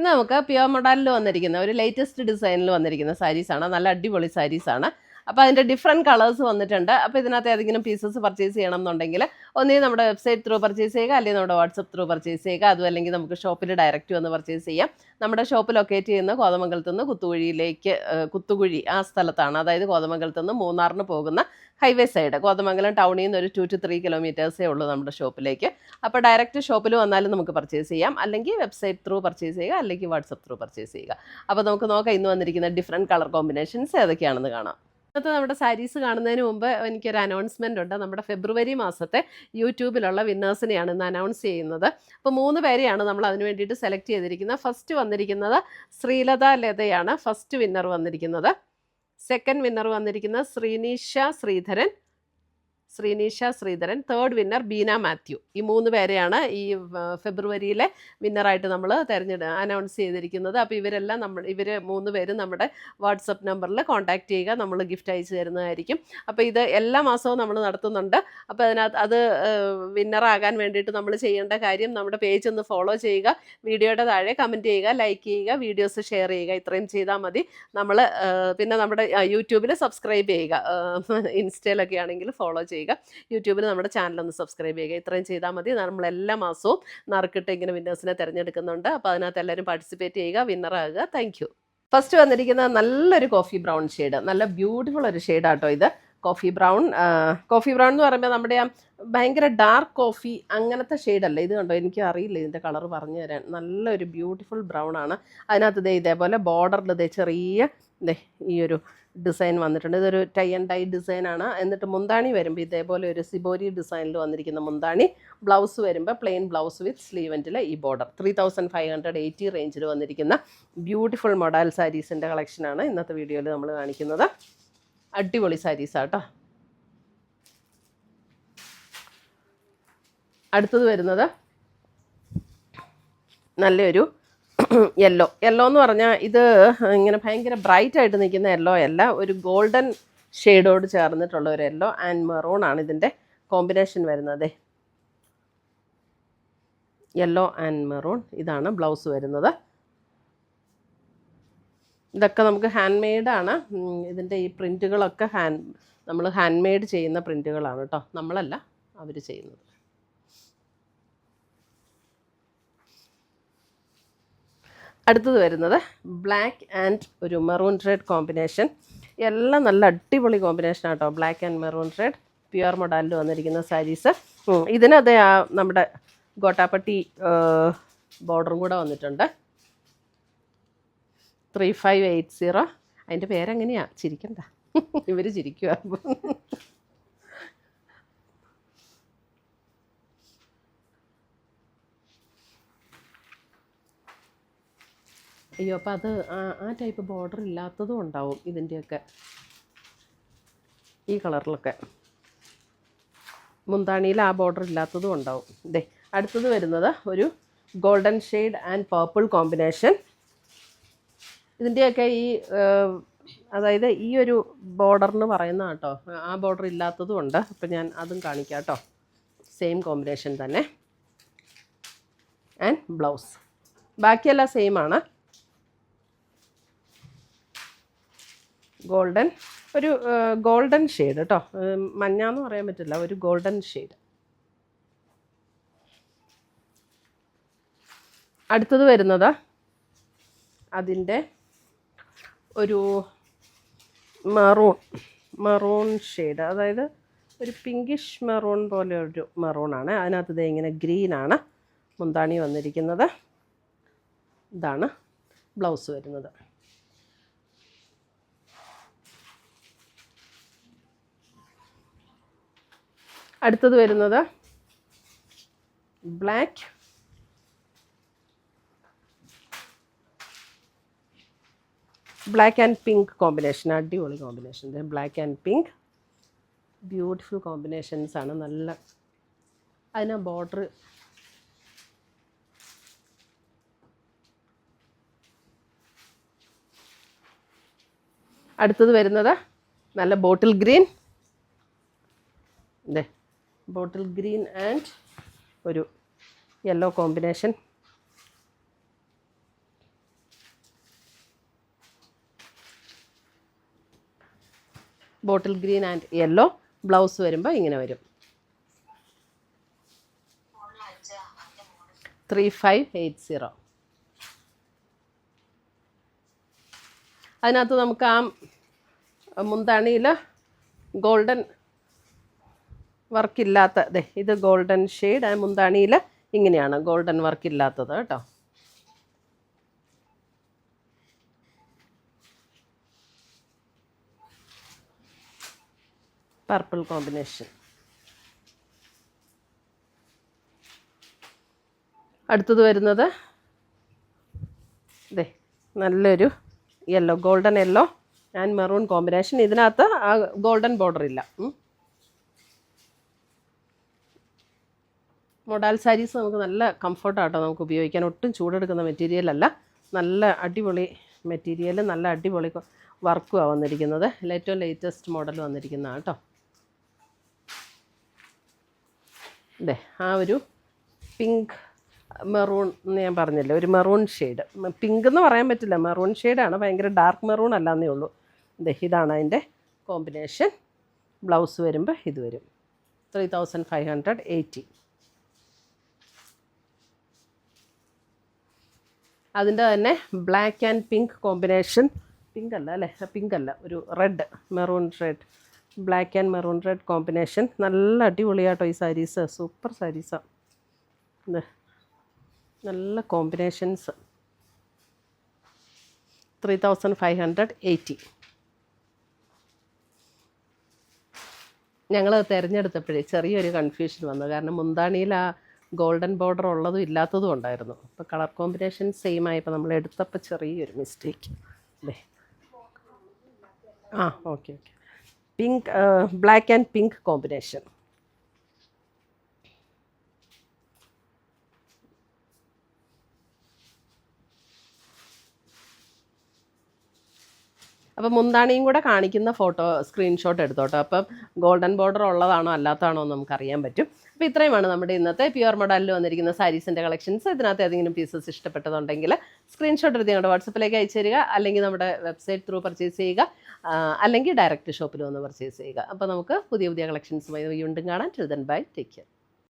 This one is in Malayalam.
ഇന്ന് നമുക്ക് പ്യുവർ മോഡലിൽ വന്നിരിക്കുന്ന ഒരു ലേറ്റസ്റ്റ് ഡിസൈനിൽ വന്നിരിക്കുന്ന സാരീസാണ്. നല്ല അടിപൊളി സാരീസാണ്. അപ്പോൾ അതിൻ്റെ ഡിഫറെൻറ്റ് കളേഴ്സ് വന്നിട്ടുണ്ട്. അപ്പോൾ ഇതിനകത്ത് ഏതെങ്കിലും പീസസ് പർച്ചേസ് ചെയ്യണം എന്നുണ്ടെങ്കിൽ ഒന്നുകിൽ നമ്മുടെ വെബ്സൈറ്റ് ത്രൂ പർച്ചേസ് ചെയ്യുക, അല്ലെങ്കിൽ നമ്മുടെ വാട്സപ്പ് ത്രൂ പർച്ചേസ് ചെയ്യുക. അതും അല്ലെങ്കിൽ നമുക്ക് ഷോപ്പിൽ ഡയറക്റ്റ് വന്ന് പർച്ചേസ് ചെയ്യാം. നമ്മുടെ ഷോപ്പ് ലൊക്കേറ്റ് ചെയ്യുന്ന കോതമംഗലത്ത് നിന്ന് കുത്തുകുഴി ആ സ്ഥലത്താണ്. അതായത് കോതമംഗലത്ത് നിന്ന് മൂന്നാറിന് പോകുന്ന ഹൈവേ സൈഡ്. കോതമംഗലം ടൗണിൽ നിന്ന് ഒരു 2 to 3 കിലോമീറ്റേഴ്സേ ഉള്ളൂ നമ്മുടെ ഷോപ്പിലേക്ക്. അപ്പോൾ ഡയറക്റ്റ് ഷോപ്പിൽ വന്നാലും നമുക്ക് പർച്ചേസ് ചെയ്യാം, അല്ലെങ്കിൽ വെബ്സൈറ്റ് ത്രൂ പർച്ചേസ് ചെയ്യുക, അല്ലെങ്കിൽ വാട്സപ്പ് ത്രൂ പർച്ചേസ് ചെയ്യുക. അപ്പോൾ നമുക്ക് നോക്കാം ഇന്ന് വന്നിരിക്കുന്ന ഡിഫറെൻറ്റ് കളർ കോമ്പിനേഷൻസ് ഏതൊക്കെയാണെന്ന് കാണാം. ഇന്നത്തെ നമ്മുടെ സാരീസ് കാണുന്നതിന് മുമ്പ് എനിക്കൊരു അനൗൺസ്മെൻ്റ് ഉണ്ട്. നമ്മുടെ ഫെബ്രുവരി മാസത്തെ യൂട്യൂബിലുള്ള വിന്നേഴ്സിനെയാണ് ഇന്ന് അനൗൺസ് ചെയ്യുന്നത്. അപ്പോൾ 3 പേരെയാണ് നമ്മൾ അതിന് വേണ്ടിയിട്ട് സെലക്ട് ചെയ്തിരിക്കുന്നത്. ഫസ്റ്റ് വന്നിരിക്കുന്നത് ശ്രീലത ലതയാണ് ഫസ്റ്റ് വിന്നർ വന്നിരിക്കുന്നത്. സെക്കൻഡ് വിന്നർ വന്നിരിക്കുന്നത് ശ്രീനീഷ ശ്രീധരൻ. Third winner Beena Mathew. ഈ 3 പേരെയാണ് ഈ ഫെബ്രുവരിയിലെ വിന്നറായിട്ട് നമ്മൾ അനൗൺസ് ചെയ്തിരിക്കുന്നത്. അപ്പോൾ ഇവർ 3 പേരും നമ്മുടെ വാട്സപ്പ് നമ്പറിൽ കോൺടാക്ട് ചെയ്യുക, നമ്മൾ ഗിഫ്റ്റ് അയച്ചു തരുന്നതായിരിക്കും. അപ്പോൾ ഇത് എല്ലാ മാസവും നമ്മൾ നടത്തുന്നുണ്ട്. അപ്പോൾ അത് വിന്നറാകാൻ വേണ്ടിയിട്ട് നമ്മൾ ചെയ്യേണ്ട കാര്യം നമ്മുടെ പേജ് ഒന്ന് ഫോളോ ചെയ്യുക, വീഡിയോയുടെ താഴെ കമൻറ്റ് ചെയ്യുക, ലൈക്ക് ചെയ്യുക, വീഡിയോസ് ഷെയർ ചെയ്യുക. ഇത്രയും ചെയ്താൽ മതി. പിന്നെ നമ്മുടെ യൂട്യൂബിൽ സബ്സ്ക്രൈബ് ചെയ്യുക, ഇൻസ്റ്റയിലൊക്കെ ആണെങ്കിൽ ഫോളോ ചെയ്യുക, യൂട്യൂബിൽ നമ്മുടെ ചാനലൊന്ന് സബ്സ്ക്രൈബ് ചെയ്യുക. ഇത്രയും ചെയ്താൽ മതി. നമ്മൾ എല്ലാ മാസവും നറുക്കിട്ട് ഇങ്ങനെ വിന്നേഴ്സിനെ തിരഞ്ഞെടുക്കുന്നുണ്ട്. അപ്പോൾ അതിനകത്ത് എല്ലാവരും പാർട്ടിസിപ്പേറ്റ് ചെയ്യുക, വിന്നറാകുക. Thank you. ഫസ്റ്റ് വന്നിരിക്കുന്നത് നല്ലൊരു കോഫി ബ്രൗൺ ഷെയ്ഡ്, നല്ല ബ്യൂട്ടിഫുൾ ഒരു ഷെയ്ഡാട്ടോ ഇത്. കോഫി ബ്രൗൺ എന്ന് പറയുമ്പോൾ നമ്മുടെ ഭയങ്കര ഡാർക്ക് കോഫി അങ്ങനത്തെ ഷെയ്ഡല്ല ഇത്. കണ്ടോ, എനിക്ക് അറിയില്ല ഇതിൻ്റെ കളർ പറഞ്ഞു തരാൻ. നല്ലൊരു ബ്യൂട്ടിഫുൾ ബ്രൗൺ ആണ്. അതിനകത്ത് ഇതേപോലെ ബോർഡറിൽ ചെറിയ ഈ ഒരു ഡിസൈൻ വന്നിട്ടുണ്ട്. ഇതൊരു ടൈ ആൻഡ് ഡൈ ഡിസൈനാണ്. എന്നിട്ട് മുന്താണി വരുമ്പോൾ ഇതേപോലെ ഒരു സിബോരി ഡിസൈനിൽ വന്നിരിക്കുന്ന മുന്താണി. ബ്ലൗസ് വരുമ്പോൾ പ്ലെയിൻ ബ്ലൗസ് വിത്ത് സ്ലീവൻറ്റിൽ ഈ ബോർഡർ. 3580 റേഞ്ചിൽ വന്നിരിക്കുന്ന ബ്യൂട്ടിഫുൾ മൊഡാൽ സാരീസിൻ്റെ കളക്ഷനാണ് ഇന്നത്തെ വീഡിയോയിൽ നമ്മൾ കാണിക്കുന്നത്. അടിപൊളി സാരീസാട്ടോ. അടുത്തത് വരുന്നത് നല്ലൊരു യെല്ലോ എന്ന് പറഞ്ഞാൽ ഇത് ഇങ്ങനെ ഭയങ്കര ബ്രൈറ്റ് ആയിട്ട് നിൽക്കുന്ന യെല്ലോ അല്ല, ഒരു ഗോൾഡൻ ഷെയ്ഡോട് ചേർന്നിട്ടുള്ള ഒരു യെല്ലോ ആൻഡ് മെറൂൺ ആണ് ഇതിൻ്റെ കോമ്പിനേഷൻ വരുന്നത്. യെല്ലോ ആൻഡ് മെറൂൺ, ഇതാണ് ബ്ലൗസ് വരുന്നത്. ഇതൊക്കെ നമുക്ക് ഹാൻഡ് മെയ്ഡാണ്. ഇതിൻ്റെ ഈ പ്രിൻറ്റുകളൊക്കെ നമ്മൾ ഹാൻഡ് മെയ്ഡ് ചെയ്യുന്ന പ്രിൻറ്റുകളാണ് കേട്ടോ, നമ്മളല്ല അവർ ചെയ്യുന്നത്. അടുത്തത് വരുന്നത് ബ്ലാക്ക് ആൻഡ് ഒരു മെറൂൺ റെഡ് കോമ്പിനേഷൻ. എല്ലാം നല്ല അടിപൊളി കോമ്പിനേഷനാണ് കേട്ടോ. Black and maroon red pure മോഡലിൽ വന്നിരിക്കുന്ന സാരീസ്. ഇതിനത് നമ്മുടെ ഗോട്ടാപ്പട്ടി ബോർഡറും കൂടെ വന്നിട്ടുണ്ട്. 3580. അതിൻ്റെ പേരെങ്ങനെയാ? ചിരിക്കണ്ട, ഇവർ ചിരിക്കുക. അയ്യോ, അപ്പോൾ അത് ആ ടൈപ്പ് ബോർഡർ ഇല്ലാത്തതും ഉണ്ടാവും ഇതിൻ്റെയൊക്കെ. ഈ കളറിലൊക്കെ മുന്താണിയിൽ ആ ബോർഡർ ഇല്ലാത്തതും ഉണ്ടാവും. അടുത്തത് വരുന്നത് ഒരു golden shade and purple combination. ഇതിൻ്റെയൊക്കെ അതായത് ഈ ഒരു ബോർഡർ എന്ന് പറയുന്ന കേട്ടോ, ആ ബോർഡർ ഇല്ലാത്തതും ഉണ്ട്. അപ്പം ഞാൻ അതും കാണിക്കാം കേട്ടോ. സെയിം കോമ്പിനേഷൻ തന്നെ. ആൻഡ് ബ്ലൗസ് ബാക്കിയെല്ലാം സെയിം ആണ്. ഗോൾഡൻ ഷെയ്ഡ് കേട്ടോ, മഞ്ഞാന്ന് പറയാൻ പറ്റില്ല, ഒരു ഗോൾഡൻ ഷെയ്ഡ്. അടുത്തത് വരുന്നത് അതിൻ്റെ ഒരു മെറൂൺ ഷെയ്ഡ്, അതായത് ഒരു പിങ്കിഷ് മെറൂൺ പോലെ ഒരു മെറൂണാണ്. അതിനകത്ത് ഇങ്ങനെ ഗ്രീനാണ് മുന്താണി വന്നിരിക്കുന്നത്. ഇതാണ് ബ്ലൗസ് വരുന്നത്. അടുത്തത് വരുന്നത് ബ്ലാക്ക് ആൻഡ് പിങ്ക് കോമ്പിനേഷൻ. അടിപൊളി combination. Black and pink beautiful combinations ആണ്. നല്ല അതിന് ബോർഡർ അടുത്തത് വരുന്നത് നല്ല ബോട്ടിൽ ഗ്രീൻ ആൻഡ് ഒരു yellow combination. Bottle green and yellow. Blouse വരുമ്പോൾ ഇങ്ങനെ വരും. 3580. അതിനകത്ത് നമുക്ക് ആ മുന്താണിയിൽ ഗോൾഡൻ വർക്കില്ലാത്ത ഇത് ഗോൾഡൻ ഷെയ്ഡ്. മുന്താണിയിൽ ഇങ്ങനെയാണ് ഗോൾഡൻ വർക്കില്ലാത്തത് കേട്ടോ. Purple combination. അടുത്തത് വരുന്നത് നല്ലൊരു yellow, golden yellow and maroon combination. ഇതിനകത്ത് ആ ഗോൾഡൻ ബോർഡർ ഇല്ല. മൊഡാൽ സാരീസ് നമുക്ക് നല്ല കംഫർട്ടാട്ടോ നമുക്ക് ഉപയോഗിക്കാൻ. ഒട്ടും ചൂടെടുക്കുന്ന മെറ്റീരിയൽ അല്ല. നല്ല അടിപൊളി മെറ്റീരിയൽ, നല്ല അടിപൊളി വർക്കുമാണ് വന്നിരിക്കുന്നത്. ഏറ്റവും ലേറ്റസ്റ്റ് മോഡൽ വന്നിരിക്കുന്നതാണ് കേട്ടോ. ആ ഒരു പിങ്ക് മെറൂൺ എന്ന് ഞാൻ പറഞ്ഞില്ലേ, ഒരു മെറൂൺ ഷെയ്ഡ്. പിങ്ക് എന്ന് പറയാൻ പറ്റില്ല, മെറൂൺ ഷെയ്ഡാണ്. ഭയങ്കര ഡാർക്ക് മെറൂൺ അല്ലാന്നേ ഉള്ളൂ. ഇതാണ് അതിൻ്റെ കോമ്പിനേഷൻ. ബ്ലൗസ് വരുമ്പോൾ ഇത് വരും. 3580. അതിൻ്റെ തന്നെ black and pink combination. Pink അല്ല അല്ലേ, പിങ്ക് അല്ല, ഒരു red, maroon red, black and maroon red combination. നല്ല അടിപൊളിയാട്ടോ ഈ സാരീസ്. സൂപ്പർ സാരീസാണ്. നല്ല കോമ്പിനേഷൻസ്. 3580. ഞങ്ങൾ തിരഞ്ഞെടുത്തപ്പോഴേ ചെറിയൊരു കൺഫ്യൂഷൻ വന്നു. കാരണം മുന്താണിയിൽ ആ ഗോൾഡൻ ബോർഡർ ഉള്ളതും ഇല്ലാത്തതും ഉണ്ടായിരുന്നു. അപ്പോൾ കളർ കോമ്പിനേഷൻ സെയിം ആയപ്പോൾ നമ്മൾ എടുത്തപ്പോൾ ചെറിയൊരു mistake. Okay. Pink, black and pink combination. അപ്പം മുന്താണിയും കൂടെ കാണിക്കുന്ന ഫോട്ടോ സ്ക്രീൻഷോട്ട് എടുത്തോട്ടോ. അപ്പം ഗോൾഡൻ ബോർഡർ ഉള്ളതാണോ അല്ലാത്തതാണോ എന്ന് നമുക്കറിയാൻ പറ്റും. അപ്പോൾ ഇത്രയുമാണ് നമ്മുടെ ഇന്നത്തെ പ്യുവർ മോഡലിൽ വന്നിരിക്കുന്ന സാരീസിൻ്റെ കളക്ഷൻസ്. ഇതിനകത്ത് ഏതെങ്കിലും പീസസ് ഇഷ്ടപ്പെട്ടതുണ്ടെങ്കിൽ സ്ക്രീൻഷോട്ട് എടുത്ത് ഞങ്ങളുടെ വാട്സപ്പിലേക്ക് അയച്ചു തരിക, അല്ലെങ്കിൽ നമ്മുടെ വെബ്സൈറ്റ് ത്രൂ പർച്ചേസ് ചെയ്യുക, അല്ലെങ്കിൽ ഡയറക്റ്റ് ഷോപ്പിൽ വന്ന് പർച്ചേസ് ചെയ്യുക. അപ്പോൾ നമുക്ക് പുതിയ കളക്ഷൻസുമായി വീണ്ടും കാണാം. Till then bye, take care.